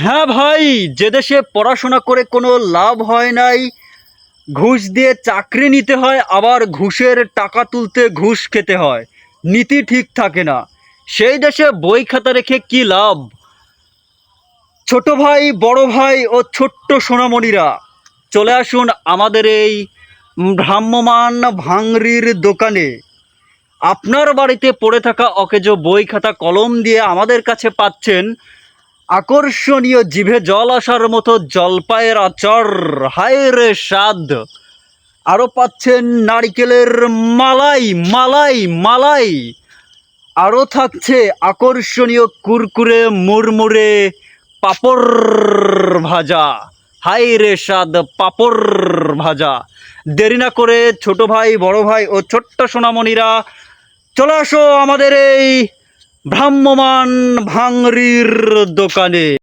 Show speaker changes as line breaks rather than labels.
হ্যাঁ ভাই, যে দেশে পড়াশোনা করে কোনো লাভ হয় নাই, ঘুষ দিয়ে চাকরি নিতে হয়, আবার ঘুষের টাকা তুলতে ঘুষ খেতে হয়, নীতি ঠিক থাকে না, সেই দেশে বই খাতা রেখে কি লাভ? ছোট ভাই, বড় ভাই ও ছোট্ট সোনামণিরা, চলে আসুন আমাদের এই ভ্রাম্যমান ভাংরির দোকানে। আপনার বাড়িতে পড়ে থাকা অকেজো বই খাতা কলম দিয়ে আমাদের কাছে পাচ্ছেন আকর্ষণীয়, জিভে জল আসার মতো জলপাইয়ের আচার, হায় রে স্বাদ। আরও পাচ্ছেন নারকেলের মালাই মালাই মালাই। আরও থাকছে আকর্ষণীয় কুরকুরে মুড়মুড়ে পাপড় ভাজা, হায় রে স্বাদ পাপড় ভাজা। দেরি না করে ছোট ভাই, বড় ভাই ও ছোট্ট সোনামণিরা, চলে আসো আমাদের এই ভ্রাম্যমান ভাংরির দোকানে।